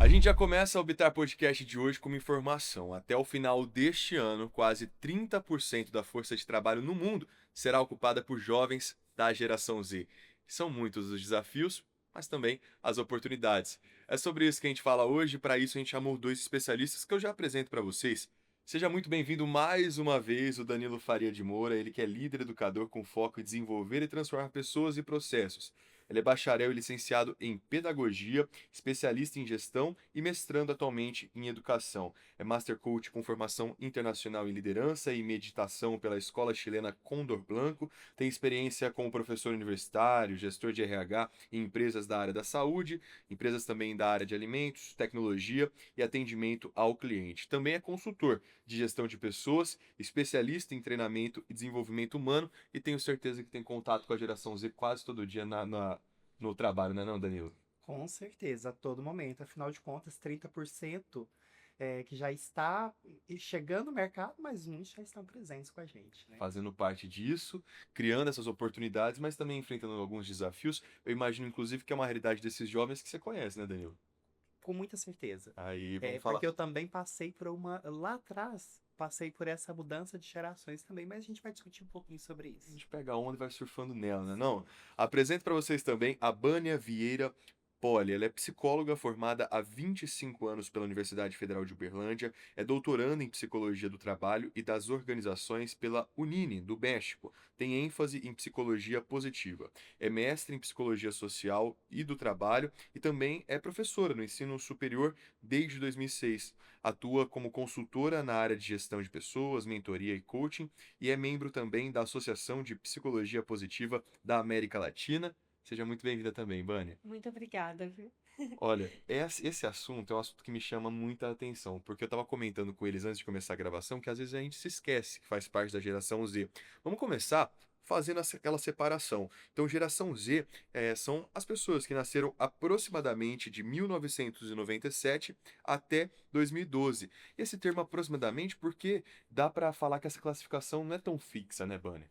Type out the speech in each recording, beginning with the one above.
A gente já começa a Obtar Podcast de hoje com uma informação. Até o final deste ano, quase 30% da força de trabalho no mundo será ocupada por jovens da geração Z. São muitos os desafios, mas também as oportunidades. É sobre isso que a gente fala hoje. Para isso, a gente chamou dois especialistas que eu já apresento para vocês. Seja muito bem-vindo mais uma vez, o Danilo Faria de Moura, ele que é líder educador com foco em desenvolver e transformar pessoas e processos. Ele é bacharel e licenciado em pedagogia, especialista em gestão e mestrando atualmente em educação. É Master Coach com formação internacional em liderança e meditação pela Escola Chilena Condor Blanco. Tem experiência como professor universitário, gestor de RH em empresas da área da saúde, empresas também da área de alimentos, tecnologia e atendimento ao cliente. Também é consultor de gestão de pessoas, especialista em treinamento e desenvolvimento humano e tenho certeza que tem contato com a geração Z quase todo dia no trabalho, não é não, Danilo? Com certeza, a todo momento. Afinal de contas, 30% que já está chegando no mercado, mas muitos já estão presentes com a gente, né? Fazendo parte disso, criando essas oportunidades, mas também enfrentando alguns desafios. Eu imagino, inclusive, que é uma realidade desses jovens que você conhece, né, Danilo? Com muita certeza. Aí, vamos É, falar. porque eu também passei por lá atrás, passei por essa mudança de gerações também, mas a gente vai discutir um pouquinho sobre A isso. gente pega a onda e vai surfando nela, né? Não? Apresento para vocês também a Bânia Vieira Poli. Ela é psicóloga formada há 25 anos pela Universidade Federal de Uberlândia, é doutoranda em psicologia do trabalho e das organizações pela Unine, do México. Tem ênfase em psicologia positiva. É mestre em psicologia social e do trabalho e também é professora no ensino superior desde 2006. Atua como consultora na área de gestão de pessoas, mentoria e coaching e é membro também da Associação de Psicologia Positiva da América Latina. Seja muito bem-vinda também, Vânia. Muito obrigada, viu? Olha, esse assunto é um assunto que me chama muita atenção, porque eu estava comentando com eles antes de começar a gravação que às vezes a gente se esquece que faz parte da geração Z. Vamos começar fazendo aquela separação. Então, geração Z são as pessoas que nasceram aproximadamente de 1997 até 2012. E esse termo aproximadamente porque dá para falar que essa classificação não é tão fixa, né, Bunny?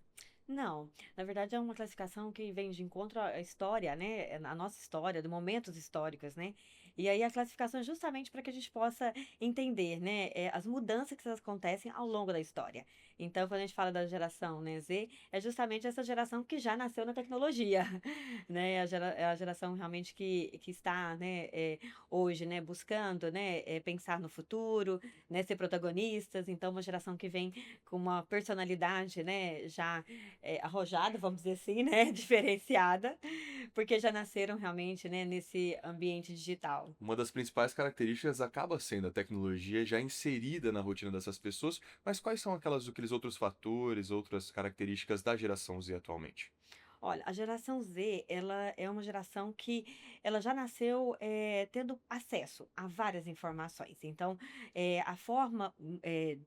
Não, na verdade é uma classificação que vem de encontro à história, né? A nossa história, de momentos históricos, né? E aí a classificação é justamente para que a gente possa entender, né? As mudanças que acontecem ao longo da história. Então, quando a gente fala da geração, né, Z, é justamente essa geração que já nasceu na tecnologia, né? É a geração realmente que está, né, hoje, né, buscando, né, pensar no futuro, né, ser protagonistas. Então, uma geração que vem com uma personalidade, né, já arrojada, vamos dizer assim, né? Diferenciada, porque já nasceram realmente, né, nesse ambiente digital. Uma das principais características acaba sendo a tecnologia já inserida na rotina dessas pessoas, mas quais são aqueles outros fatores, outras características da geração Z atualmente? Olha, a geração Z, ela é uma geração que ela já nasceu tendo acesso a várias informações. Então, a forma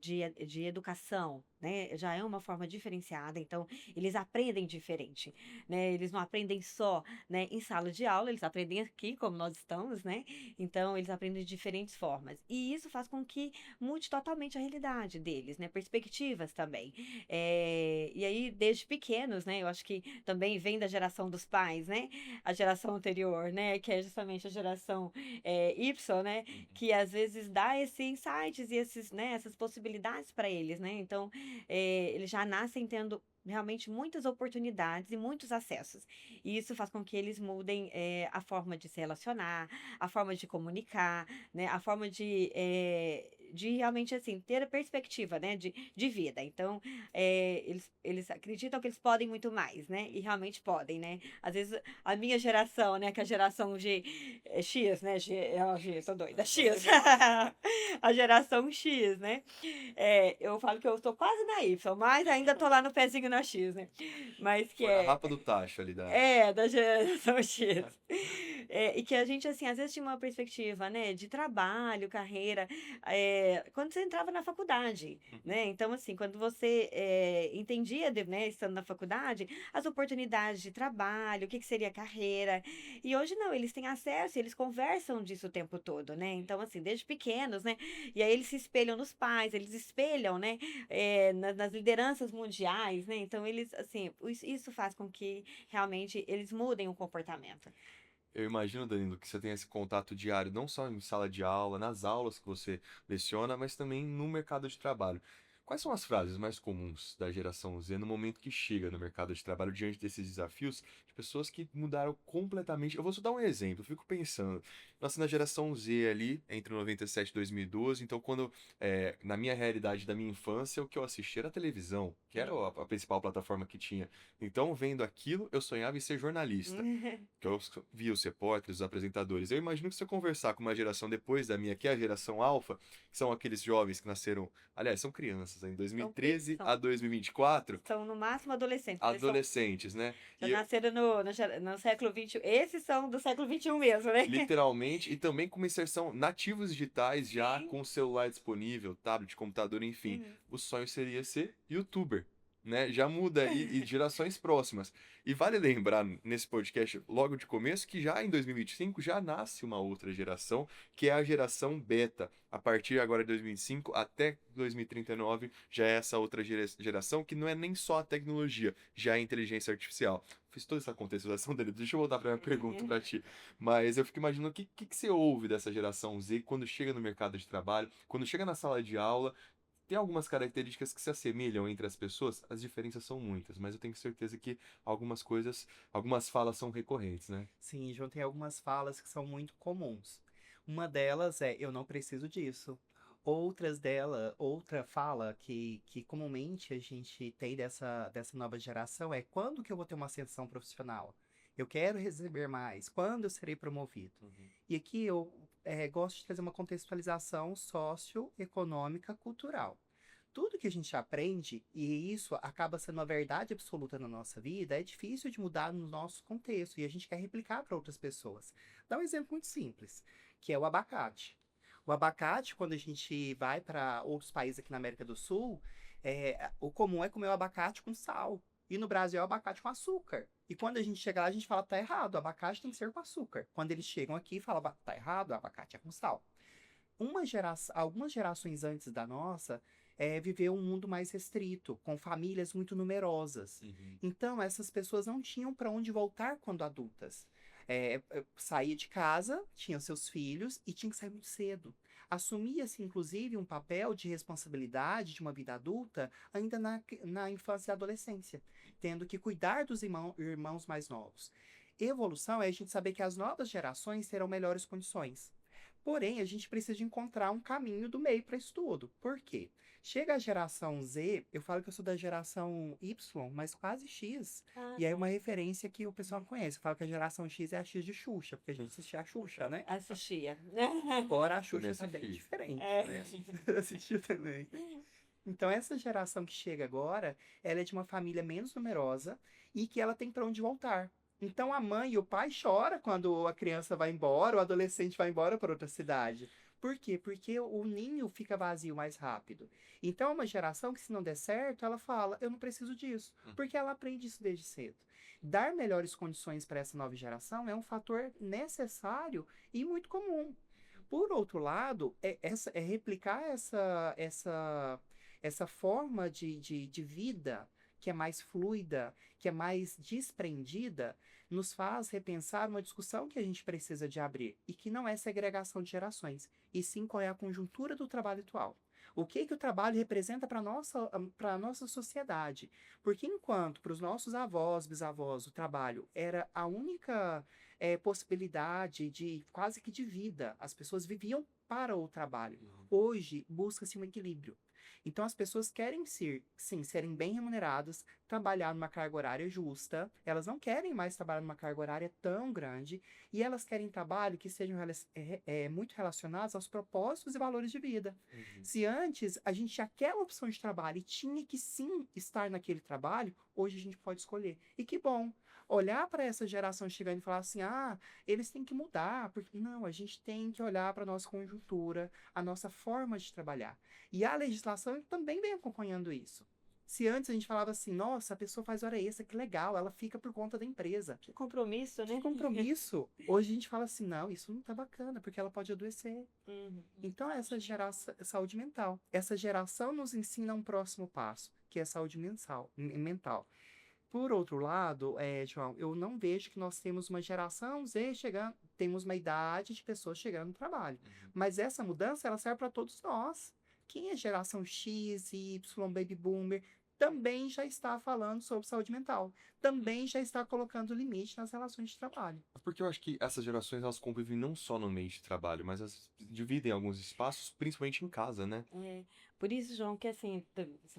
de educação, né, já é uma forma diferenciada. Então, eles aprendem diferente, né? Eles não aprendem só, né, em sala de aula, eles aprendem aqui, como nós estamos, né? Então, eles aprendem de diferentes formas. E isso faz com que mude totalmente a realidade deles, né? Perspectivas também. E aí, desde pequenos, né? Eu acho que também vem da geração dos pais, né? A geração anterior, né? Que é justamente a geração Y, né? Que às vezes dá esses insights e esses, né? Essas possibilidades para eles, né? Então, eles já nascem tendo realmente muitas oportunidades e muitos acessos. E isso faz com que eles mudem a forma de se relacionar, a forma de comunicar, né? A forma de realmente assim ter a perspectiva, né, de vida. Então, eles acreditam que eles podem muito mais, né? E realmente podem, né? Às vezes a minha geração, né, que é a geração X, né? G, tô doida, X. A geração X, né? Eu falo que eu estou quase na Y, mas ainda tô lá no pezinho na X, né? Mas que Foi a rapa do tacho ali da. da geração X. E que a gente, assim, às vezes tinha uma perspectiva, né, de trabalho, carreira, quando você entrava na faculdade, Uhum. né? Então, assim, quando você entendia, né, estando na faculdade, as oportunidades de trabalho, o que que seria carreira. E hoje não, eles têm acesso, eles conversam disso o tempo todo, né? Então, assim, desde pequenos, né? E aí eles se espelham nos pais, eles espelham, né, nas lideranças mundiais, né? Então, eles, assim, isso faz com que realmente eles mudem o comportamento. Eu imagino, Danilo, que você tem esse contato diário, não só em sala de aula, nas aulas que você leciona, mas também no mercado de trabalho. Quais são as frases mais comuns da geração Z no momento que chega no mercado de trabalho diante desses desafios de pessoas que mudaram completamente? Eu vou só dar um exemplo, eu fico pensando. Nasci na geração Z ali, entre 97 e 2012, então quando, na minha realidade da minha infância, o que eu assistia era a televisão, que era a principal plataforma que tinha. Então, vendo aquilo, eu sonhava em ser jornalista que eu vi os repórteres, os apresentadores. Eu imagino que se eu conversar com uma geração depois da minha, que é a geração alfa, que são aqueles jovens que nasceram, aliás, são crianças, em São, 2013 a são, 2024, são no máximo adolescentes, porque eles são, adolescentes, né? já E nasceram no século XXI. Esses são do século XXI mesmo, né? literalmente, e também com uma inserção nativos digitais, já Sim. com o celular disponível, tablet, computador, enfim. Uhum. O sonho seria ser youtuber. Né? Já muda aí e gerações próximas. E vale lembrar nesse podcast, logo de começo, que já em 2025 já nasce uma outra geração, que é a geração beta. A partir agora de 2025 até 2039 já é essa outra geração que não é nem só a tecnologia, já é a inteligência artificial. Fiz toda essa contextualização dele. Deixa eu voltar para minha pergunta para ti. Mas eu fico imaginando o que você ouve dessa geração Z quando chega no mercado de trabalho, quando chega na sala de aula. Tem algumas características que se assemelham entre as pessoas, as diferenças são muitas, mas eu tenho certeza que algumas coisas, algumas falas são recorrentes, né? Sim, João, tem algumas falas que são muito comuns. Uma delas é eu não preciso disso. Outra fala que comumente a gente tem dessa nova geração é quando que eu vou ter uma ascensão profissional? Eu quero receber mais. Quando eu serei promovido? Uhum. E aqui eu gosto de trazer uma contextualização socioeconômica cultural. Tudo que a gente aprende, e isso acaba sendo uma verdade absoluta na nossa vida, é difícil de mudar no nosso contexto e a gente quer replicar para outras pessoas. Dá um exemplo muito simples, que é o abacate. O abacate, quando a gente vai para outros países aqui na América do Sul, o comum é comer o abacate com sal. E no Brasil é o abacate com açúcar. E quando a gente chega lá, a gente fala, tá errado, o abacate tem que ser com açúcar. Quando eles chegam aqui, falam, tá errado, o abacate é com sal. Algumas gerações antes da nossa, viveu um mundo mais restrito, com famílias muito numerosas. Uhum. Então, essas pessoas não tinham para onde voltar quando adultas. Saía de casa, tinha seus filhos e tinha que sair muito cedo. Assumia-se, inclusive, um papel de responsabilidade de uma vida adulta ainda na infância e adolescência, tendo que cuidar dos irmãos mais novos. Evolução é a gente saber que as novas gerações terão melhores condições. Porém, a gente precisa de encontrar um caminho do meio para isso tudo. Por quê? Chega a geração Z, eu falo que eu sou da geração Y, mas quase X. Ah, E aí tá. uma referência que o pessoal conhece. Eu falo que a geração X é a X de Xuxa, porque a gente assistia a Xuxa, né? Assistia. Agora a Também Xuxa tá bem assisti. diferente, É. né? Assistiu também. Então, essa geração que chega agora, ela é de uma família menos numerosa e que ela tem para onde voltar. Então, a mãe e o pai choram quando a criança vai embora, o adolescente vai embora para outra cidade. Por quê? Porque o ninho fica vazio mais rápido. Então, é uma geração que, se não der certo, ela fala: eu não preciso disso. Porque ela aprende isso desde cedo. Dar melhores condições para essa nova geração é um fator necessário e muito comum. Por outro lado, replicar essa forma de vida que é mais fluida, que é mais desprendida, nos faz repensar uma discussão que a gente precisa de abrir e que não é segregação de gerações, e sim qual é a conjuntura do trabalho atual. O que o trabalho representa para a nossa sociedade? Porque enquanto para os nossos avós, bisavós, o trabalho era a única possibilidade de quase que de vida, as pessoas viviam para o trabalho. Hoje busca-se um equilíbrio. Então as pessoas querem ser, sim, serem bem remuneradas, trabalhar numa carga horária justa, elas não querem mais trabalhar numa carga horária tão grande, e elas querem trabalho que sejam muito relacionados aos propósitos e valores de vida. Uhum. Se antes a gente tinha aquela opção de trabalho e tinha que sim estar naquele trabalho, hoje a gente pode escolher. E que bom! Olhar para essa geração chegando e falar assim, eles têm que mudar, porque não, a gente tem que olhar para a nossa conjuntura, a nossa forma de trabalhar. E a legislação também vem acompanhando isso. Se antes a gente falava assim, nossa, a pessoa faz hora extra, que legal, ela fica por conta da empresa. Que compromisso, né? Que compromisso. Hoje a gente fala assim, não, isso não tá bacana, porque ela pode adoecer. Uhum. Então, essa geração, saúde mental. Essa geração nos ensina um próximo passo, que é a saúde mental. Por outro lado, João, eu não vejo que nós temos uma geração Z chegando, temos uma idade de pessoas chegando no trabalho. Uhum. Mas essa mudança, ela serve para todos nós. Quem é geração X, Y, Baby Boomer, também já está falando sobre saúde mental. Também já está colocando limite nas relações de trabalho. Porque eu acho que essas gerações, elas convivem não só no meio de trabalho, mas elas dividem alguns espaços, principalmente em casa, né? Por isso, João, que assim,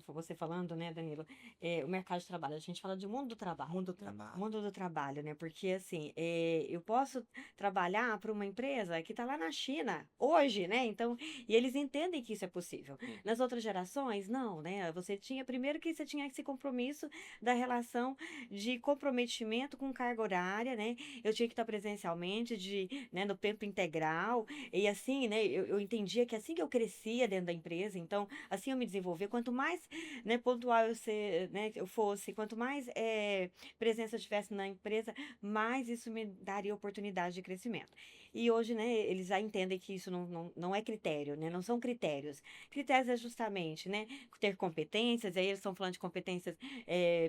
você falando, né, Danilo, o mercado de trabalho, a gente fala de mundo do trabalho. Mundo do trabalho. Mundo do trabalho, né? Porque assim, eu posso trabalhar para uma empresa que está lá na China hoje, né? Então, e eles entendem que isso é possível. Nas outras gerações, não, né? Primeiro que você tinha esse compromisso da relação de comprometimento com carga horária, né? Eu tinha que estar presencialmente, né, no tempo integral, e assim, né? Eu entendia que assim que eu crescia dentro da empresa, então, assim eu me desenvolver, quanto mais, né, pontual eu fosse, quanto mais presença eu tivesse na empresa, mais isso me daria oportunidade de crescimento. E hoje, né, eles já entendem que isso não é critério, né, não são critérios. Critérios é justamente, né, ter competências, aí eles estão falando de competências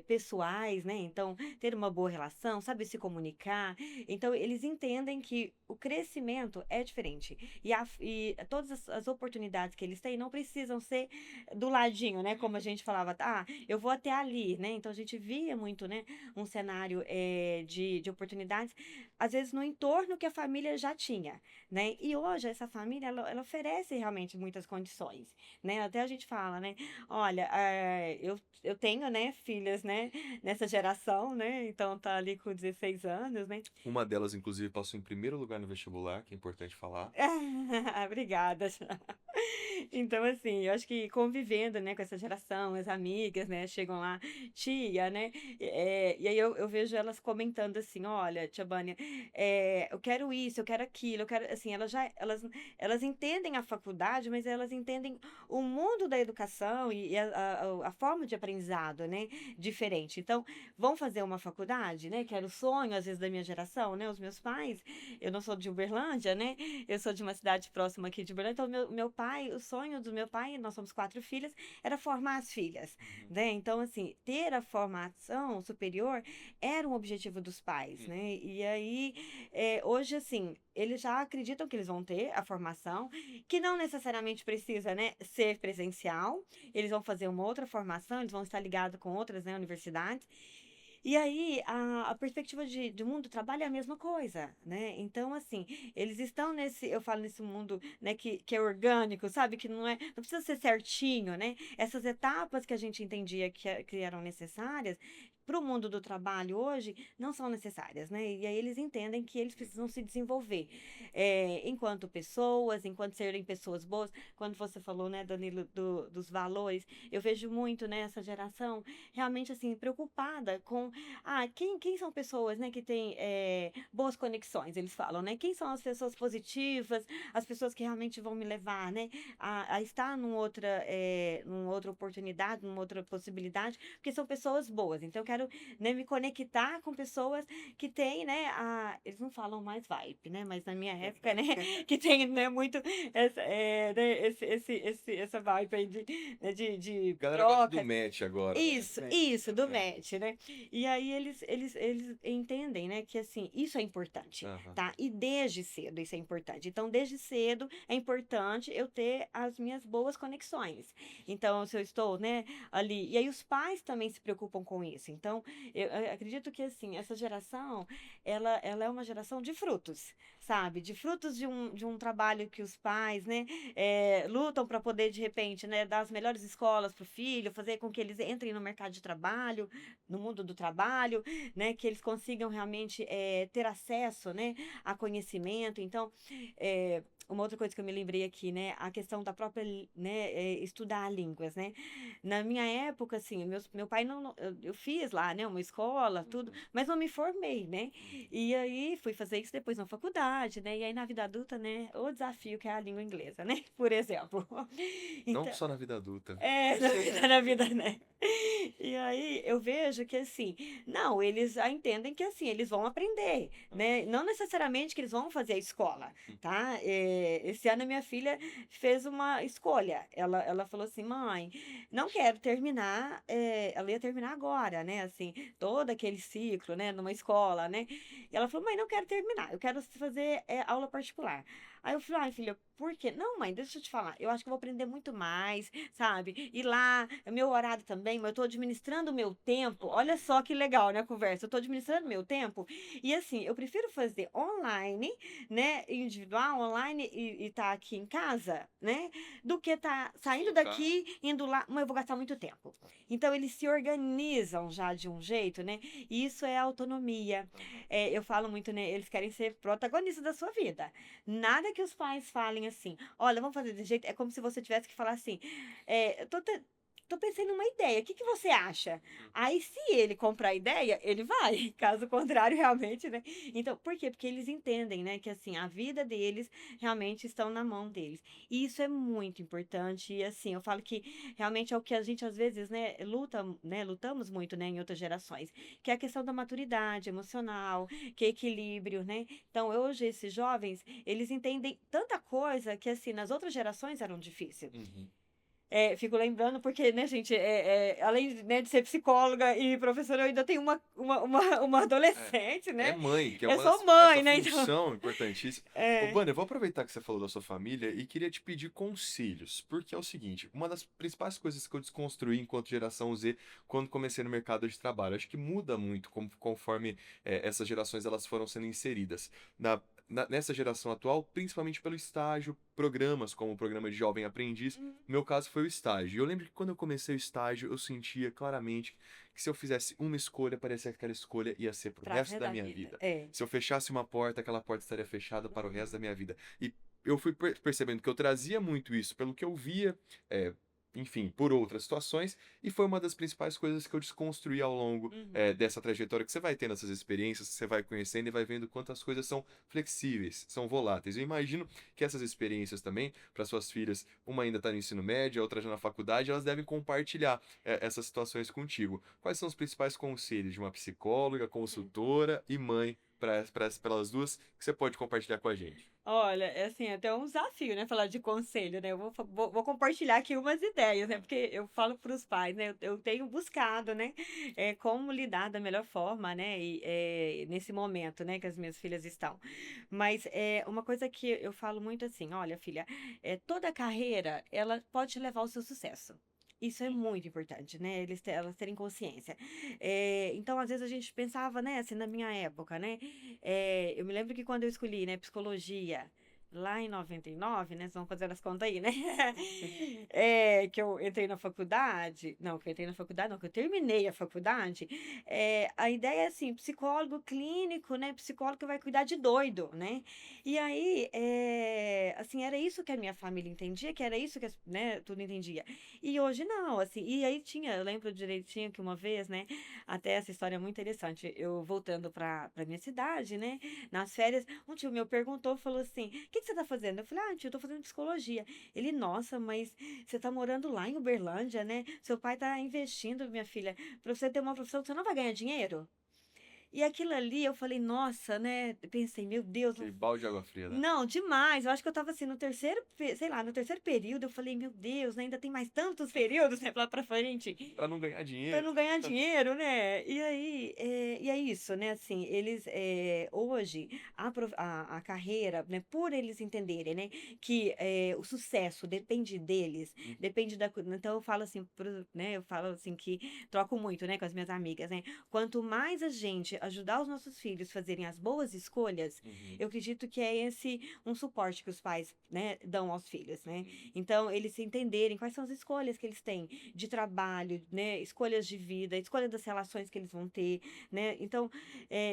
pessoais, né, então ter uma boa relação, saber se comunicar. Então, eles entendem que o crescimento é diferente. E todas as oportunidades que eles têm não precisam ser do ladinho, né, como a gente falava, eu vou até ali, né, então a gente via muito, né, um cenário de oportunidades, às vezes no entorno que a família já tinha, né? E hoje essa família, ela oferece realmente muitas condições, né? Até a gente fala, né? Olha, eu tenho, né, filhas, né, nessa geração, né? Então tá ali com 16 anos, né? Uma delas, inclusive, passou em primeiro lugar no vestibular, que é importante falar. Obrigada. Então, assim, eu acho que convivendo, né, com essa geração, as amigas, né, chegam lá, tia, né, e aí eu vejo elas comentando assim, olha, tia Bânia, eu quero isso, eu quero aquilo, eu quero, assim, elas entendem a faculdade, mas elas entendem o mundo da educação e a forma de aprendizado, né, diferente. Então, vão fazer uma faculdade, né, que era o sonho, às vezes, da minha geração, né, os meus pais, eu não sou de Uberlândia, né, eu sou de uma cidade próxima aqui de Uberlândia, então meu pai, o sonho do meu pai, nós somos 4 filhas, era formar as filhas, né? Então, assim, ter a formação superior era um objetivo dos pais, né? E aí, hoje, assim, eles já acreditam que eles vão ter a formação, que não necessariamente precisa, né, ser presencial, eles vão fazer uma outra formação, eles vão estar ligados com outras, né, universidades. E aí, a perspectiva de mundo do trabalho é a mesma coisa, né? Então, assim, eles estão eu falo nesse mundo, né, que é orgânico, sabe? Que não precisa ser certinho, né? Essas etapas que a gente entendia que eram necessárias, para o mundo do trabalho hoje, não são necessárias, né? E aí eles entendem que eles precisam se desenvolver enquanto pessoas, enquanto serem pessoas boas. Quando você falou, né, Danilo, dos valores, eu vejo muito, né, essa geração realmente, assim, preocupada com quem são pessoas, né, que têm boas conexões, eles falam, né? Quem são as pessoas positivas, as pessoas que realmente vão me levar, né, a estar numa outra oportunidade, numa outra possibilidade, porque são pessoas boas. Então, eu quero, né, me conectar com pessoas que têm, né, eles não falam mais vibe, né, mas na minha época, né, que tem, né, muito essa vibe aí de Galera gosta troca. do match agora, né? Isso, do match, né? E aí eles entendem, né, que assim, isso é importante, Aham. tá? E desde cedo isso é importante. Então, desde cedo é importante eu ter as minhas boas conexões. Então, se eu estou, né, ali. E aí os pais também se preocupam com isso. Então, eu acredito que, assim, essa geração, ela é uma geração de frutos, sabe? De frutos de um trabalho que os pais, né, lutam para poder, de repente, né, dar as melhores escolas para o filho, fazer com que eles entrem no mercado de trabalho, no mundo do trabalho, né, que eles consigam realmente ter acesso, né, a conhecimento. Então, uma outra coisa que eu me lembrei aqui, né, a questão da própria, né, estudar línguas, né. Na minha época, assim, meu pai eu fiz lá, né, uma escola, tudo, mas não me formei, né. E aí fui fazer isso depois na faculdade, né, e aí na vida adulta, né, o desafio que é a língua inglesa, né, por exemplo. Não Então, só na vida adulta. na vida, né? E aí eu vejo que assim, não, eles já entendem que assim, eles vão aprender, né? Não necessariamente que eles vão fazer a escola, tá? esse ano a minha filha fez uma escolha. Ela falou assim, mãe, não quero terminar, ela ia terminar agora, né, assim, todo aquele ciclo, né, numa escola, né, e ela falou, mãe, não quero terminar, eu quero fazer aula particular. Aí eu falei, ai, filha, por quê? Não, mãe, deixa eu te falar, eu acho que eu vou aprender muito mais, sabe? E lá, é meu horário também, mas eu tô administrando o meu tempo. Olha só que legal, né, a conversa. Eu tô administrando meu tempo. E assim, eu prefiro fazer online, né, individual, online e tá aqui em casa, né, do que tá saindo daqui, indo lá, mas eu vou gastar muito tempo. Então, eles se organizam já de um jeito, né, e isso é autonomia. Eu falo muito, né, eles querem ser protagonistas da sua vida. Nada que os pais falem assim, olha, vamos fazer desse jeito, é como se você tivesse que falar assim, eu tô pensando numa ideia, o que que você acha? Aí, se ele comprar a ideia, ele vai. Caso contrário, realmente, né? Então, por quê? Porque eles entendem, né, que assim, a vida deles realmente estão na mão deles. E isso é muito importante. E assim, eu falo que realmente é o que a gente às vezes, lutamos muito, né, em outras gerações, que é a questão da maturidade emocional, que é equilíbrio, né? Então, hoje esses jovens, eles entendem tanta coisa que assim, nas outras gerações eram difíceis. Uhum. Fico lembrando porque, né, gente, além, né, de ser psicóloga e professora, eu ainda tenho uma adolescente, É né? mãe, que é Eu uma sou essa mãe, né? Então, função importantíssima. Ô, é, Vânia, eu vou aproveitar que você falou da sua família e queria te pedir conselhos, porque é o seguinte, uma das principais coisas que eu desconstruí enquanto geração Z, quando comecei no mercado de trabalho, acho que muda muito conforme essas gerações elas foram sendo inseridas. Nessa geração atual, principalmente pelo estágio, programas como o programa de Jovem Aprendiz, hum, no meu caso foi o estágio. E eu lembro que quando eu comecei o estágio, eu sentia claramente que se eu fizesse uma escolha, parecia que aquela escolha ia ser pro pra resto resto da da minha vida. vida. Se eu fechasse uma porta, aquela porta estaria fechada para o resto da Uhum, minha vida. E eu fui percebendo que eu trazia muito isso pelo que eu via, é, enfim, por outras situações, e foi uma das principais coisas que eu desconstruí ao longo uhum, dessa trajetória que você vai tendo essas experiências, que você vai conhecendo e vai vendo quantas coisas são flexíveis, são voláteis. Eu imagino que essas experiências também, para suas filhas, uma ainda está no ensino médio, a outra já na faculdade, elas devem compartilhar essas situações contigo. Quais são os principais conselhos de uma psicóloga, uhum. consultora e mãe para elas duas que você pode compartilhar com a gente? Olha, é assim, é até um desafio, né, falar de conselho, né? Eu vou compartilhar aqui umas ideias, né? Porque eu falo para os pais, né? Eu tenho buscado, né? Como lidar da melhor forma, né? Nesse momento, né? Que as minhas filhas estão. Mas uma coisa que eu falo muito assim, olha, filha, toda carreira, ela pode te levar ao seu sucesso. Isso é muito importante, né? Elas terem consciência. Então, às vezes a gente pensava, né, assim, na minha época, né? Eu me lembro que quando eu escolhi, né, psicologia, lá em 99, né, vamos fazer as contas aí, né? Que eu entrei na faculdade, não, que eu entrei na faculdade, não, que eu terminei a faculdade, a ideia é assim, psicólogo clínico, né, psicólogo que vai cuidar de doido, né? E aí, assim, era isso que a minha família entendia, que era isso que, né, tudo entendia. E hoje não, assim, e aí eu lembro direitinho que uma vez, né, até essa história é muito interessante. Eu voltando pra minha cidade, né? Nas férias, um tio meu perguntou, falou assim: o que que você tá fazendo? Eu falei: ah, tio, eu tô fazendo psicologia. Ele, nossa, mas você tá morando lá em Uberlândia, né? Seu pai tá investindo, minha filha, pra você ter uma profissão que você não vai ganhar dinheiro? E aquilo ali, eu falei, nossa, né? Pensei, meu Deus, Aquele balde de água fria, né? não, demais. Eu acho que eu tava assim no terceiro, sei lá, no terceiro período, eu falei, meu Deus, né, ainda tem mais tantos períodos, né, pra frente. Pra não ganhar Pra dinheiro. não ganhar dinheiro, né? E aí, e é isso, né? Assim, eles hoje a carreira, né? Por eles entenderem, né? Que o sucesso depende deles, depende da. Então eu falo assim, né? Eu falo assim que troco muito, né? Com as minhas amigas, né? Quanto mais a gente ajudar os nossos filhos a fazerem as boas escolhas, Uhum. eu acredito que é esse um suporte que os pais, né? Dão aos filhos, né? Então eles se entenderem quais são as escolhas que eles têm de trabalho, né? Escolhas de vida, escolha das relações que eles vão ter, né? Então,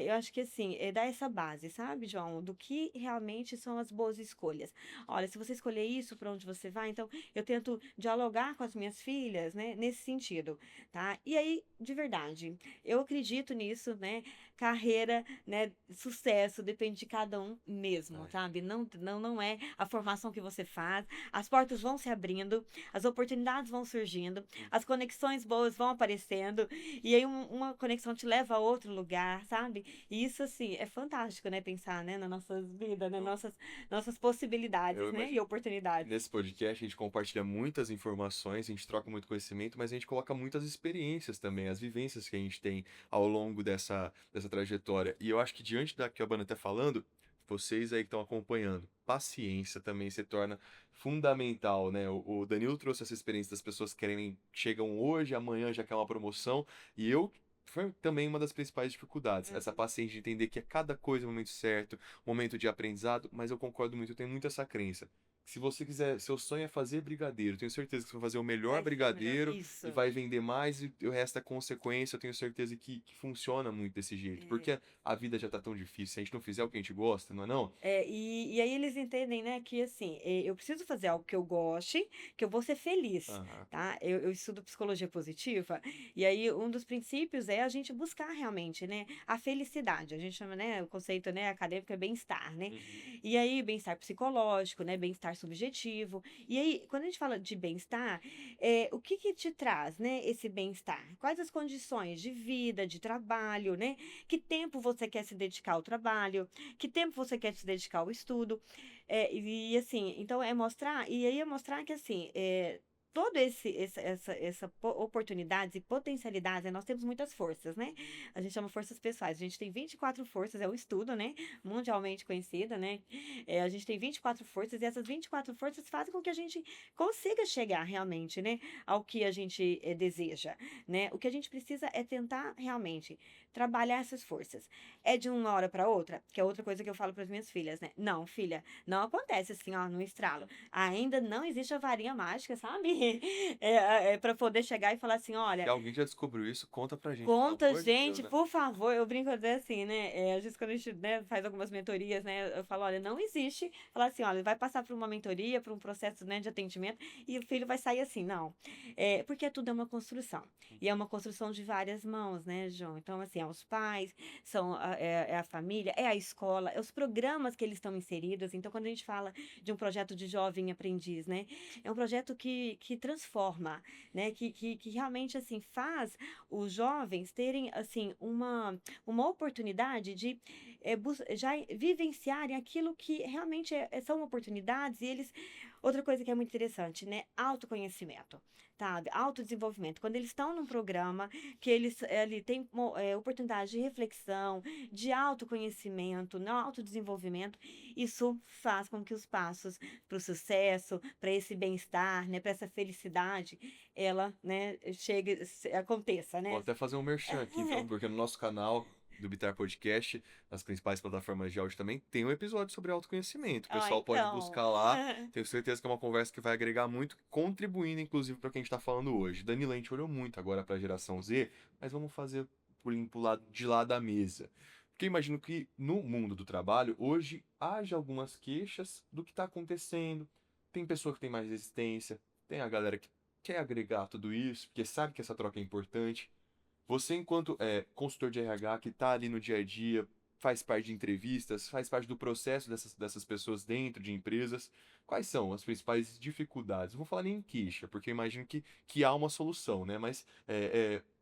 eu acho que assim, dar essa base, sabe, João, do que realmente são as boas escolhas. Olha, se você escolher isso para onde você vai, então eu tento dialogar com as minhas filhas, né, nesse sentido, tá? E aí de verdade, eu acredito nisso, né? Carreira, né? Sucesso depende de cada um mesmo, É. sabe? Não é a formação que você faz. As portas vão se abrindo, as oportunidades vão surgindo, as conexões boas vão aparecendo, e aí uma conexão te leva a outro lugar, sabe? E isso, assim, é fantástico, né? Pensar, né? Nas nossas vidas, né? Nossas Eu possibilidades, né? E imagino. oportunidades. Nesse podcast a gente compartilha muitas informações, a gente troca muito conhecimento, mas a gente coloca muitas experiências também, as vivências que a gente tem ao longo dessa trajetória. E eu acho que diante da que a Bana está falando, vocês aí que estão acompanhando, paciência também se torna fundamental, né? O Danilo trouxe essa experiência das pessoas que querem, chegam hoje, amanhã já quer uma promoção, e eu foi também uma das principais dificuldades, essa Uhum. paciência de entender que é cada coisa no momento certo, momento de aprendizado, mas eu concordo muito, eu tenho muito essa crença. Se você quiser, seu sonho é fazer brigadeiro, eu tenho certeza que você vai fazer o melhor Vai ser o melhor. brigadeiro e Isso. vai vender mais e o resto é consequência. Eu tenho certeza que funciona muito desse jeito, É. porque a vida já tá tão difícil. Se a gente não fizer o que a gente gosta, não é não? E aí eles entendem, né, que assim, eu preciso fazer algo que eu goste, que eu vou ser feliz, Aham. tá? Eu estudo psicologia positiva, e aí um dos princípios é a gente buscar realmente, né, a felicidade. A gente chama, né, o conceito, né, acadêmico é bem-estar, né? Uhum. E aí, bem-estar psicológico, né, bem-estar subjetivo. E aí, quando a gente fala de bem-estar, o que que te traz, né, esse bem-estar? Quais as condições de vida, de trabalho, né? Que tempo você quer se dedicar ao trabalho? Que tempo você quer se dedicar ao estudo? E assim, então é mostrar, e aí é mostrar que assim, todo oportunidades e potencialidades, né, nós temos muitas forças, né? A gente chama forças pessoais. A gente tem 24 forças, é o estudo, né? Mundialmente conhecida, né? A gente tem 24 forças, e essas 24 forças fazem com que a gente consiga chegar realmente, né? Ao que a gente deseja, né? O que a gente precisa é tentar realmente trabalhar essas forças. É de uma hora para outra, que é outra coisa que eu falo para as minhas filhas, né? Não, filha, não acontece assim, ó, no estralo. Ainda não existe a varinha mágica, sabe? Para poder chegar e falar assim, Se olha, alguém já descobriu isso, conta pra gente, pelo conta, amor de Deus, gente, né? por favor. Eu brinco até assim, né? Às vezes quando a gente, né, faz algumas mentorias, né? Eu falo, olha, não existe. Falar assim, olha, vai passar por uma mentoria, por um processo, né, de atendimento, e o filho vai sair assim, não. Porque tudo é uma construção. E é uma construção de várias mãos, né, João? Então, assim, é os pais, é a família, é a escola, é os programas que eles estão inseridos. Então, quando a gente fala de um projeto de jovem aprendiz, né? É um projeto que transforma, né? Que realmente, assim, faz os jovens terem assim uma oportunidade de já vivenciarem aquilo que realmente são oportunidades, e eles, outra coisa que é muito interessante, né, autoconhecimento, sabe, autodesenvolvimento. Quando eles estão num programa que eles ali têm oportunidade de reflexão, de autoconhecimento, não autodesenvolvimento, isso faz com que os passos para o sucesso, para esse bem-estar, né, para essa felicidade, ela, né, chegue, aconteça, Vou né? até fazer um merchan aqui, viu? Porque no nosso canal do Bitar Podcast, nas principais plataformas de áudio também, tem um episódio sobre autoconhecimento. O Ah, pessoal pode então. buscar lá. Tenho certeza que é uma conversa que vai agregar muito, contribuindo, inclusive, para quem a gente está falando hoje. Danilo, a gente olhou muito agora para a geração Z, mas vamos fazer pro lado de lá da mesa. Porque eu imagino que no mundo do trabalho, hoje, haja algumas queixas do que está acontecendo. Tem pessoa que tem mais resistência, tem a galera que quer agregar tudo isso, porque sabe que essa troca é importante. Você, enquanto consultor de RH que está ali no dia a dia, faz parte de entrevistas, faz parte do processo dessas pessoas dentro de empresas, quais são as principais dificuldades? Não vou falar nem em queixa, porque eu imagino que há uma solução, né? Mas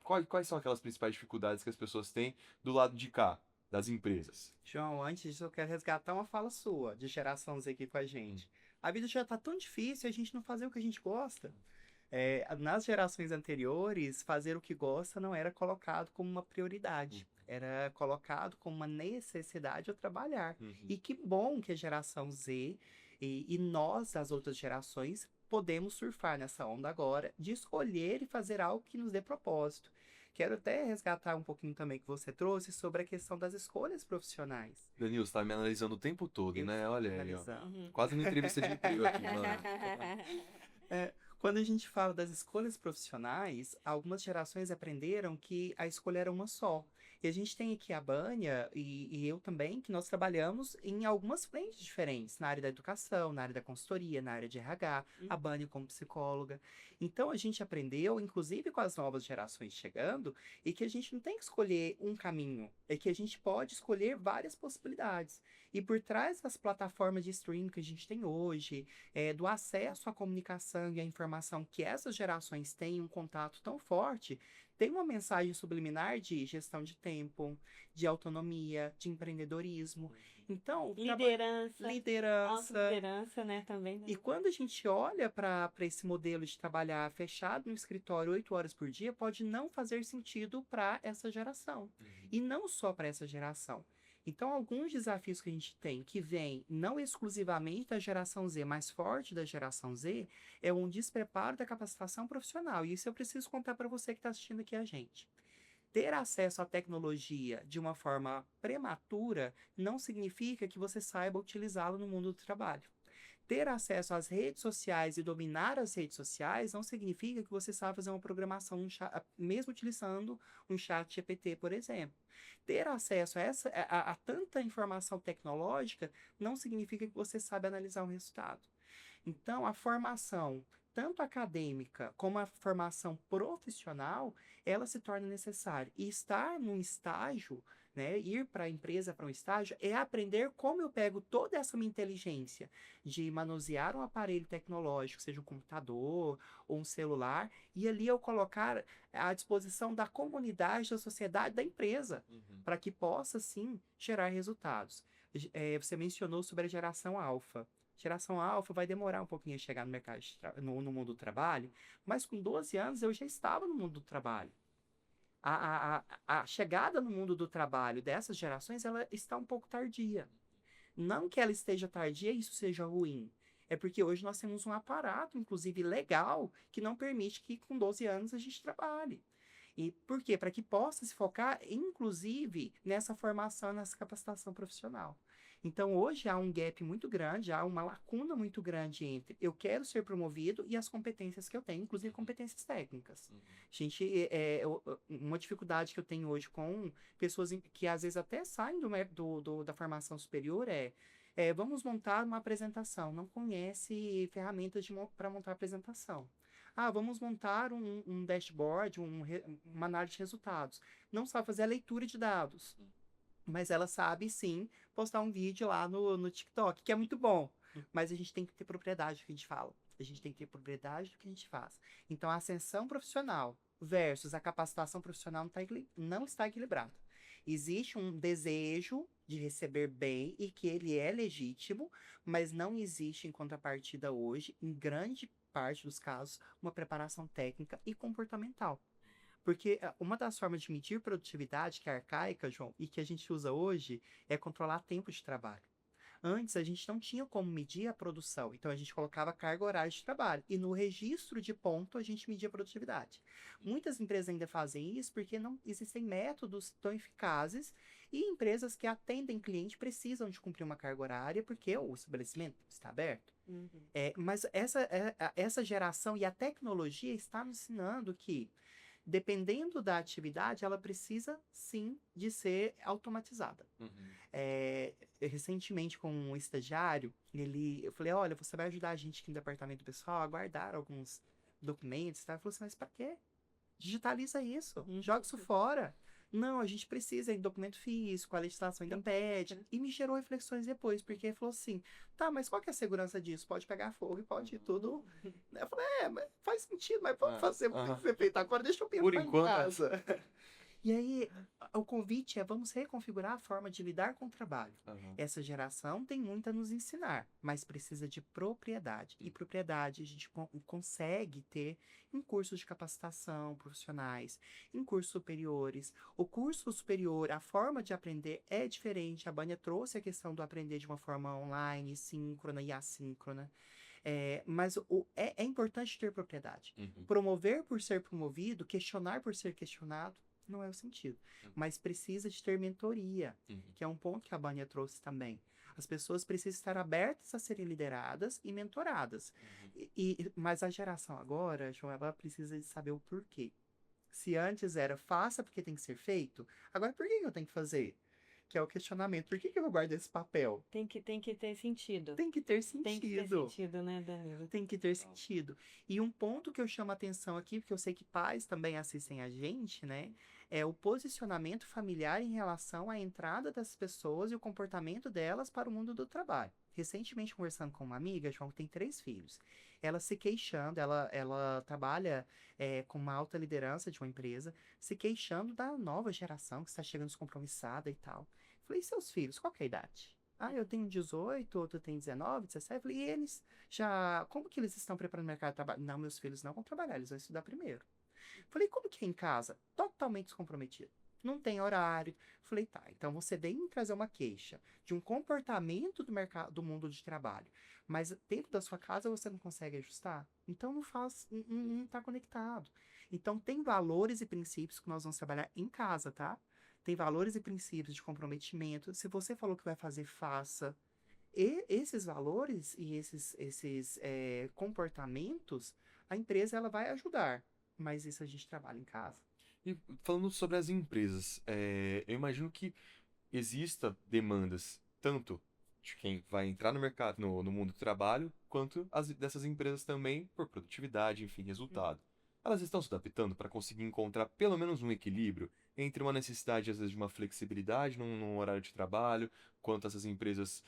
quais são aquelas principais dificuldades que as pessoas têm do lado de cá, das empresas? João, antes disso, eu quero resgatar uma fala sua, de geração Z aqui com a gente. A vida já tá tão difícil, a gente não fazer o que a gente gosta. Nas gerações anteriores, fazer o que gosta não era colocado como uma prioridade. Era colocado como uma necessidade ao trabalhar. Uhum. E que bom que a geração Z e nós, as outras gerações, podemos surfar nessa onda agora de escolher e fazer algo que nos dê propósito. Quero até resgatar um pouquinho também que você trouxe sobre a questão das escolhas profissionais. Danilo, você tá me analisando o tempo todo, Eu né? estou Olha aí, ó. analisando. Uhum. Quase uma entrevista de emprego aqui, mano. Quando a gente fala das escolhas profissionais, algumas gerações aprenderam que a escolha era uma só. E a gente tem aqui a Bânia e eu também, que nós trabalhamos em algumas frentes diferentes, na área da educação, na área da consultoria, na área de RH, a Bânia como psicóloga. Então a gente aprendeu, inclusive com as novas gerações chegando, e que a gente não tem que escolher um caminho, é que a gente pode escolher várias possibilidades. E por trás das plataformas de streaming que a gente tem hoje, do acesso à comunicação e à informação que essas gerações têm um contato tão forte, tem uma mensagem subliminar de gestão de tempo, de autonomia, de empreendedorismo. Então, Liderança, liderança. autoliderança, né, também, né? E quando a gente olha para esse modelo de trabalhar fechado no escritório 8 horas por dia, pode não fazer sentido para essa geração. E não só para essa geração. Então, alguns desafios que a gente tem, que vêm não exclusivamente da geração Z, mas forte da geração Z, é um despreparo da capacitação profissional. E isso eu preciso contar para você que está assistindo aqui a gente. Ter acesso à tecnologia de uma forma prematura não significa que você saiba utilizá-lo no mundo do trabalho. Ter acesso às redes sociais e dominar as redes sociais não significa que você sabe fazer uma programação, mesmo utilizando um chat GPT, por exemplo. Ter acesso a tanta informação tecnológica não significa que você sabe analisar um resultado. Então, a formação, tanto acadêmica como a formação profissional, ela se torna necessária. E estar num estágio, né, ir para a empresa para um estágio, é aprender como eu pego toda essa minha inteligência de manusear um aparelho tecnológico, seja um computador ou um celular, e ali eu colocar à disposição da comunidade, da sociedade, da empresa, para que possa, sim, gerar resultados. Você mencionou sobre a geração alfa. Geração alfa vai demorar um pouquinho a chegar no mercado, no mundo do trabalho, mas com 12 anos eu já estava no mundo do trabalho. A chegada no mundo do trabalho dessas gerações, ela está um pouco tardia. Não que ela esteja tardia e isso seja ruim. É porque hoje nós temos um aparato, inclusive legal, que não permite que com 12 anos a gente trabalhe. E por quê? Para que possa se focar, inclusive, nessa formação, nessa capacitação profissional. Então, hoje há um gap muito grande, há uma lacuna muito grande entre eu quero ser promovido e as competências que eu tenho, inclusive competências técnicas. Gente, uma dificuldade que eu tenho hoje com pessoas que às vezes até saem da formação superior vamos montar uma apresentação, não conhece ferramentas para montar apresentação. Ah, vamos montar um dashboard, uma análise de resultados. Não sabe fazer a leitura de dados. Mas ela sabe, sim, postar um vídeo lá no TikTok, que é muito bom. Mas a gente tem que ter propriedade do que a gente fala. A gente tem que ter propriedade do que a gente faz. Então, a ascensão profissional versus a capacitação profissional não está equilibrada. Existe um desejo de receber bem e que ele é legítimo, mas não existe em contrapartida hoje, em grande parte dos casos, uma preparação técnica e comportamental. Porque uma das formas de medir produtividade, que é arcaica, João, e que a gente usa hoje, é controlar tempo de trabalho. Antes, a gente não tinha como medir a produção, então a gente colocava carga horária de trabalho. E no registro de ponto, a gente media a produtividade. Muitas empresas ainda fazem isso porque não existem métodos tão eficazes e empresas que atendem cliente precisam de cumprir uma carga horária porque o estabelecimento está aberto. Mas essa geração e a tecnologia está nos ensinando que dependendo da atividade, ela precisa, sim, de ser automatizada. Recentemente, com um estagiário, eu falei, olha, você vai ajudar a gente aqui no departamento pessoal a guardar alguns documentos, tá? Ele falou assim, mas para quê? Digitaliza isso, joga isso fora. Não, a gente precisa de documento físico, a legislação ainda pede. E me gerou reflexões depois, porque ele falou assim, tá, mas qual que é a segurança disso? Pode pegar fogo e pode ir tudo. Eu falei, mas faz sentido, mas pode fazer, tem que ser feito agora, deixa eu pensar Por enquanto, em casa. E aí, o convite é, vamos reconfigurar a forma de lidar com o trabalho. Essa geração tem muito a nos ensinar, mas precisa de propriedade. E propriedade a gente consegue ter em cursos de capacitação profissionais, em cursos superiores. O curso superior, a forma de aprender é diferente. A Bânia trouxe a questão do aprender de uma forma online, síncrona e assíncrona. Mas é importante ter propriedade. Promover por ser promovido, questionar por ser questionado, não é o sentido. Mas precisa de ter mentoria, que é um ponto que a Bânia trouxe também. As pessoas precisam estar abertas a serem lideradas e mentoradas. Mas a geração agora, João, ela precisa de saber o porquê. Se antes era faça porque tem que ser feito, agora por que eu tenho que fazer? Que é o questionamento. Por que eu guardo esse papel? Tem que ter sentido. Tem que ter Tem que ter sentido. sentido, né, Danilo? Tem que ter sentido. E um ponto que eu chamo a atenção aqui, porque eu sei que pais também assistem a gente, né? É o posicionamento familiar em relação à entrada das pessoas e o comportamento delas para o mundo do trabalho. Recentemente, conversando com uma amiga, João, que tem 3 filhos, ela se queixando, ela trabalha com uma alta liderança de uma empresa, se queixando da nova geração que está chegando descompromissada e tal. Falei, e seus filhos, qual que é a idade? Ah, eu tenho 18, outro tem 19, 17. Falei, e eles já, como que eles estão preparando o mercado de trabalho? Não, meus filhos não vão trabalhar, eles vão estudar primeiro. Falei, como que é em casa? Totalmente descomprometido. Não tem horário. Falei, tá, então você vem me trazer uma queixa de um comportamento do mercado, do mundo de trabalho, mas dentro da sua casa você não consegue ajustar? Então não faz, não tá conectado. Então tem valores e princípios que nós vamos trabalhar em casa, tá? Tem valores e princípios de comprometimento. Se você falou que vai fazer, faça. E esses valores e esses comportamentos, a empresa ela vai ajudar. Mas isso a gente trabalha em casa. E falando sobre as empresas, eu imagino que exista demandas tanto de quem vai entrar no mercado, no mundo do trabalho, quanto dessas empresas também por produtividade, enfim, resultado. Elas estão se adaptando para conseguir encontrar pelo menos um equilíbrio entre uma necessidade, às vezes, de uma flexibilidade num horário de trabalho, quanto essas empresas,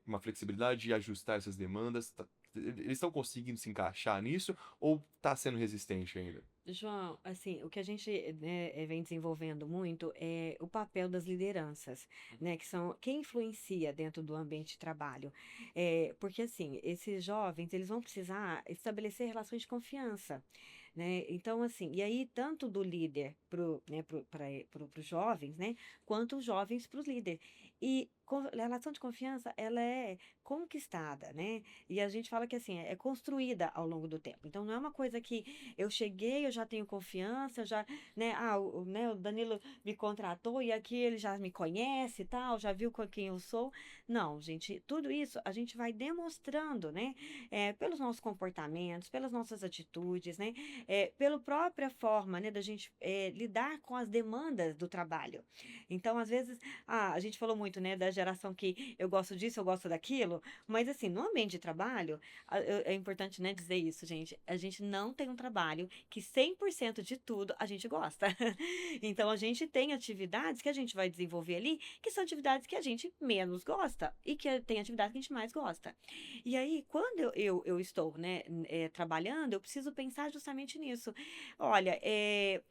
uma flexibilidade de ajustar essas demandas. Eles estão conseguindo se encaixar nisso ou está sendo resistente ainda? João, assim, o que a gente, né, vem desenvolvendo muito é o papel das lideranças, né, que são quem influencia dentro do ambiente de trabalho. Porque, assim, esses jovens, eles vão precisar estabelecer relações de confiança, né? Então, assim, e aí tanto do líder para os jovens, né, quanto os jovens para os líderes. E a relação de confiança, ela é conquistada, né? E a gente fala que, assim, é construída ao longo do tempo. Então, não é uma coisa que eu cheguei, eu já tenho confiança, eu já, né, o Danilo me contratou e aqui ele já me conhece e tal, já viu com quem eu sou. Não, gente, tudo isso a gente vai demonstrando, né, pelos nossos comportamentos, pelas nossas atitudes, né, pela própria forma, né, da gente lidar com as demandas do trabalho. Então, às vezes, a gente falou muito, né, da geração que eu gosto disso, eu gosto daquilo, mas assim, no ambiente de trabalho, é importante, né, dizer isso, gente. A gente não tem um trabalho que 100% de tudo a gente gosta. Então, a gente tem atividades que a gente vai desenvolver ali, que são atividades que a gente menos gosta e que tem atividades que a gente mais gosta. E aí, quando eu estou, né, trabalhando, eu preciso pensar justamente nisso. Olha,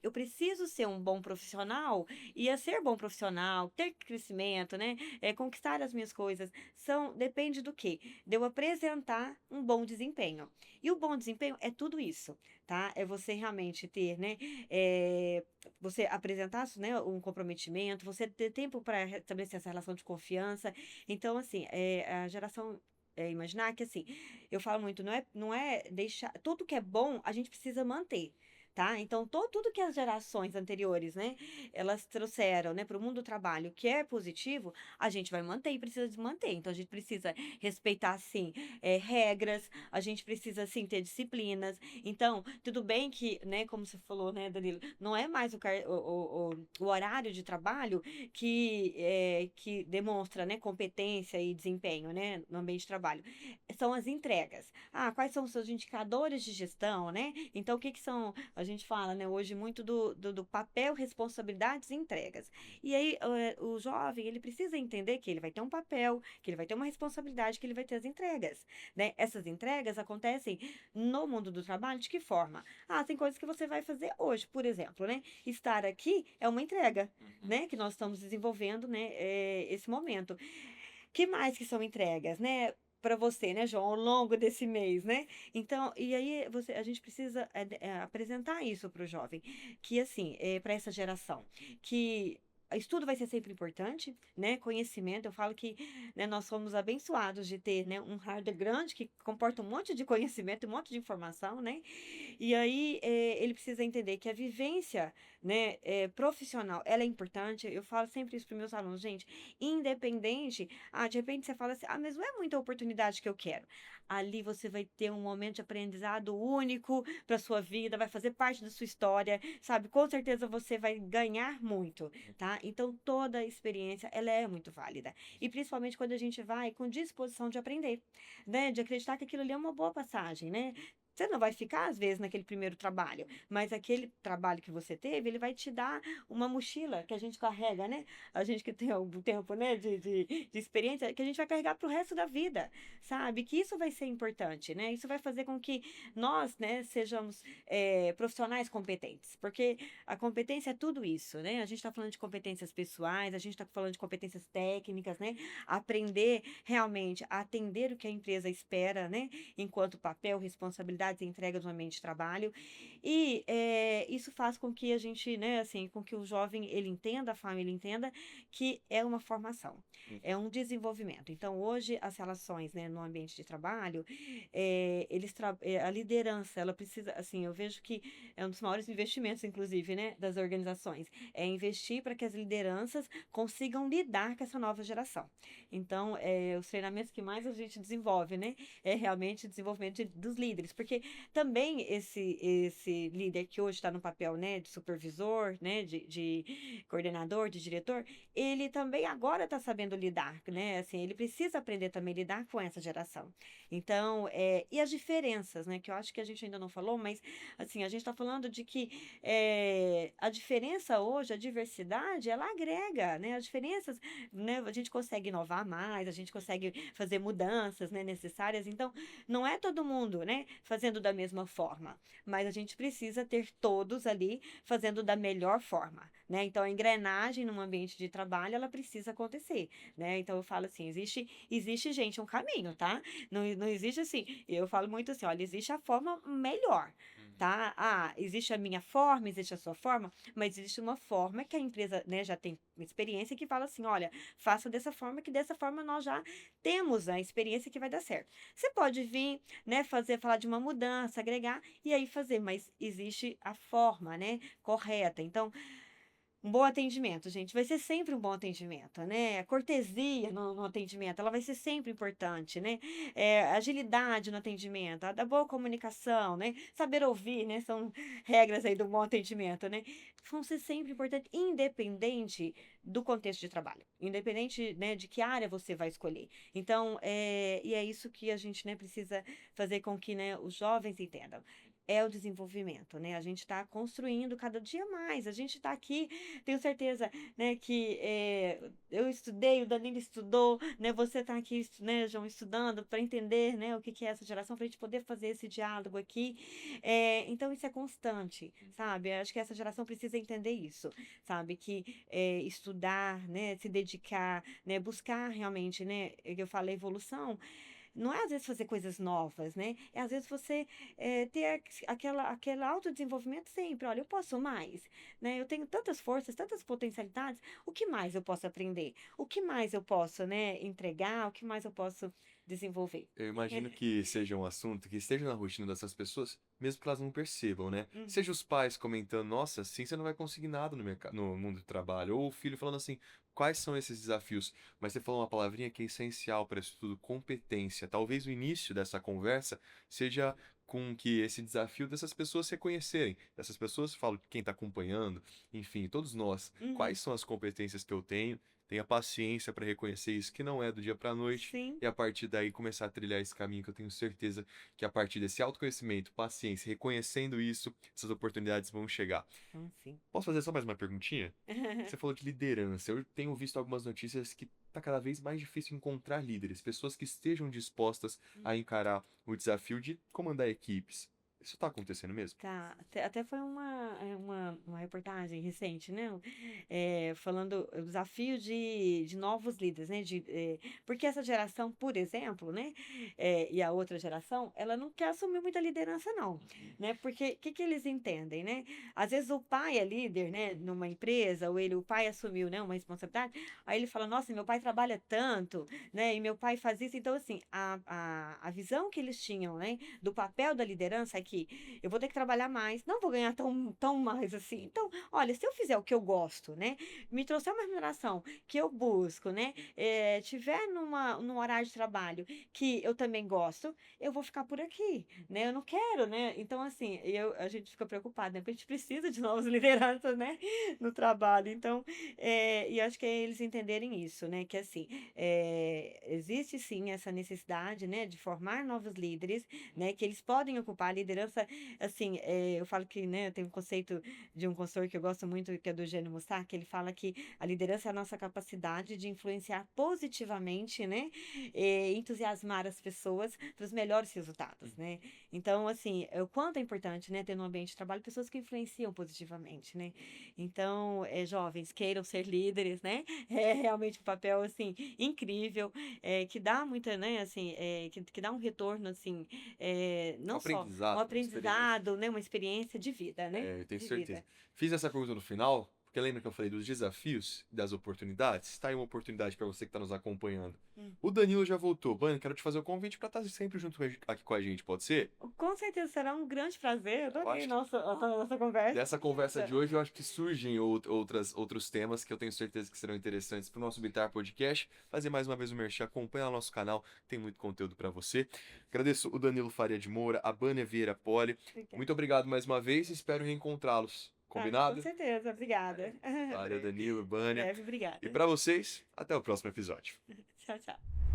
eu preciso ser um bom profissional e a ser bom profissional, ter crescimento, né, conquistar as minhas coisas, depende do quê? De eu apresentar um bom desempenho. E o bom desempenho é tudo isso, tá? É você realmente ter, né, você apresentar, né, um comprometimento, você ter tempo para estabelecer essa relação de confiança. Então, assim, a geração imaginar que, assim, eu falo muito, não é deixar, tudo que é bom a gente precisa manter. Tá? Então, tudo que as gerações anteriores, né, elas trouxeram, né, para o mundo do trabalho, que é positivo, a gente vai manter e precisa desmanter. Então, a gente precisa respeitar, sim, regras, a gente precisa, sim, ter disciplinas. Então, tudo bem que, né, como você falou, né, Danilo, não é mais o horário de trabalho que demonstra, né, competência e desempenho, né, no ambiente de trabalho. São as entregas. Quais são os seus indicadores de gestão, né? Então, o que são, a gente fala, né, hoje muito do papel, responsabilidades e entregas. E aí, o jovem, ele precisa entender que ele vai ter um papel, que ele vai ter uma responsabilidade, que ele vai ter as entregas, né? Essas entregas acontecem no mundo do trabalho de que forma? Tem coisas que você vai fazer hoje, por exemplo, né? Estar aqui é uma entrega, né? Que nós estamos desenvolvendo, né? Esse momento. Que mais que são entregas, né? Para você, né, João, ao longo desse mês, né? Então, e aí a gente precisa apresentar isso para o jovem, que assim, para essa geração, que estudo vai ser sempre importante, né? Conhecimento, eu falo que, né, nós somos abençoados de ter, né, um hardware grande que comporta um monte de conhecimento, um monte de informação, né? E aí ele precisa entender que a vivência, né, profissional, ela é importante. Eu falo sempre isso para os meus alunos, gente, independente, de repente você fala assim, mas não é muita oportunidade que eu quero. Ali você vai ter um momento de aprendizado único para sua vida, vai fazer parte da sua história, sabe? Com certeza você vai ganhar muito, tá? Então toda a experiência, ela é muito válida. E principalmente quando a gente vai com disposição de aprender, né? De acreditar que aquilo ali é uma boa passagem, né? Você não vai ficar, às vezes, naquele primeiro trabalho, mas aquele trabalho que você teve, ele vai te dar uma mochila que a gente carrega, né? A gente que tem algum tempo, né, de experiência, que a gente vai carregar para o resto da vida, sabe? Que isso vai ser importante, né? Isso vai fazer com que nós, né, sejamos profissionais competentes, porque a competência é tudo isso, né? A gente está falando de competências pessoais, a gente está falando de competências técnicas, né? Aprender realmente a atender o que a empresa espera, né? Enquanto papel, responsabilidades e entrega do ambiente de trabalho. E isso faz com que a gente, né, assim, com que o jovem ele entenda, a família entenda que é uma formação, é um desenvolvimento. Então, hoje, as relações, né, no ambiente de trabalho, a liderança, ela precisa, assim, eu vejo que é um dos maiores investimentos, inclusive, né, das organizações, é investir para que as lideranças consigam lidar com essa nova geração. Então, os treinamentos que mais a gente desenvolve, né, é realmente o desenvolvimento dos líderes, porque também esse líder que hoje está no papel, né, de supervisor, né, de coordenador, de diretor, ele também agora está sabendo lidar, né, assim, ele precisa aprender também a lidar com essa geração. Então, e as diferenças, né, que eu acho que a gente ainda não falou, mas, assim, a gente está falando de que a diferença hoje, a diversidade, ela agrega, né, as diferenças, né, a gente consegue inovar mais, a gente consegue fazer mudanças, né, necessárias, então, não é todo mundo, né, fazendo da mesma forma, mas a gente precisa ter todos ali fazendo da melhor forma, né? Então a engrenagem num ambiente de trabalho, ela precisa acontecer, né? Então eu falo assim, existe gente, um caminho, tá? Não existe assim, eu falo muito assim, olha, existe a forma melhor, tá? Existe a minha forma, existe a sua forma, mas existe uma forma que a empresa, né, já tem experiência que fala assim, olha, faça dessa forma, que dessa forma nós já temos a experiência que vai dar certo. Você pode vir, né, falar de uma mudança, agregar e aí fazer, mas existe a forma, né, correta. Então, um bom atendimento, gente, vai ser sempre um bom atendimento, né? A cortesia no atendimento, ela vai ser sempre importante, né? Agilidade no atendimento, a da boa comunicação, né? Saber ouvir, né? São regras aí do bom atendimento, né? Vão ser sempre importantes, independente do contexto de trabalho, independente, né, de que área você vai escolher. Então, e é isso que a gente, né, precisa fazer com que, né, os jovens entendam. É o desenvolvimento, né? A gente está construindo cada dia mais. A gente está aqui, tenho certeza, né, que eu estudei, o Danilo estudou, né? Você está aqui, né, João, estudando para entender, né, o que que é essa geração, para a gente poder fazer esse diálogo aqui. Então, isso é constante, sabe? Acho que essa geração precisa entender isso, sabe? Que estudar, né, se dedicar, né, buscar realmente, né, eu falo evolução, não é às vezes fazer coisas novas, né? É às vezes você ter aquele autodesenvolvimento sempre. Olha, eu posso mais, né? Eu tenho tantas forças, tantas potencialidades. O que mais eu posso aprender? O que mais eu posso, né, entregar? O que mais eu posso desenvolver? Eu imagino que seja um assunto que esteja na rotina dessas pessoas, mesmo que elas não percebam, né? Uhum. Seja os pais comentando, nossa, assim você não vai conseguir nada no mundo do trabalho, ou o filho falando assim, quais são esses desafios? Mas você falou uma palavrinha que é essencial para isso tudo, competência. Talvez o início dessa conversa seja com que esse desafio dessas pessoas se reconhecerem. Dessas pessoas, falo quem está acompanhando, enfim, todos nós, Uhum. quais são as competências que eu tenho? Tenha paciência para reconhecer isso, que não é do dia para a noite Sim. e a partir daí começar a trilhar esse caminho que eu tenho certeza que a partir desse autoconhecimento, paciência, reconhecendo isso, essas oportunidades vão chegar. Então, sim. Posso fazer só mais uma perguntinha? Você falou de liderança. Eu tenho visto algumas notícias que está cada vez mais difícil encontrar líderes, pessoas que estejam dispostas a encarar o desafio de comandar equipes. Isso tá acontecendo mesmo? Tá, até foi uma reportagem recente, né? Falando o desafio de novos líderes, né? Porque essa geração, por exemplo, né? E a outra geração, ela não quer assumir muita liderança, não, né? Porque o que, que eles entendem, né? Às vezes o pai é líder, né? Numa empresa, ou o pai assumiu, né? Uma responsabilidade, aí ele fala, nossa, meu pai trabalha tanto, né? E meu pai faz isso. Então, assim, a visão que eles tinham, né? Do papel da liderança é que eu vou ter que trabalhar mais, não vou ganhar tão mais assim. Então, olha, se eu fizer o que eu gosto, né? Me trouxer uma remuneração que eu busco, né? Tiver num horário de trabalho que eu também gosto, eu vou ficar por aqui, né? Eu não quero, né? Então, assim, a gente fica preocupado, né? Porque a gente precisa de novas lideranças, né? No trabalho. Então, e acho que é eles entenderem isso, né? Que, assim, existe sim essa necessidade, né? De formar novos líderes, né? Que eles podem ocupar a liderança. Assim, eu falo que, né, tem um conceito de um consultor que eu gosto muito, que é do Eugênio Mussar, que ele fala que a liderança é a nossa capacidade de influenciar positivamente, né, entusiasmar as pessoas para os melhores resultados, né. Então, assim, o quanto é importante, né, ter no ambiente de trabalho pessoas que influenciam positivamente, né. Então, jovens, queiram ser líderes, né, é realmente um papel, assim, incrível, que dá muita, né, assim, que dá um retorno, assim, não só um Aprendizado, experiência. aprendizado, né, uma experiência de vida, né? Eu tenho De certeza. vida. Fiz essa pergunta no final, porque lembra que eu falei dos desafios e das oportunidades? Está aí uma oportunidade para você que está nos acompanhando. Hum. O Danilo já voltou. Bani, quero te fazer o convite para estar sempre junto aqui com a gente, pode ser? Com certeza será um grande prazer. Eu Eu adorei acho nossa conversa. Dessa conversa de hoje, eu acho que surgem outros temas que eu tenho certeza que serão interessantes para o nosso Bitar Podcast. Fazer mais uma vez o merchan, acompanha o nosso canal, tem muito conteúdo para você. Agradeço o Danilo Faria de Moura, a Bânia Vieira Poli. Obrigada. Muito obrigado mais uma vez e espero reencontrá-los. Com Combinado? certeza, obrigada. Valeu, Danilo, Bânia. Breve, obrigada. E para vocês, até o próximo episódio. Tchau, tchau.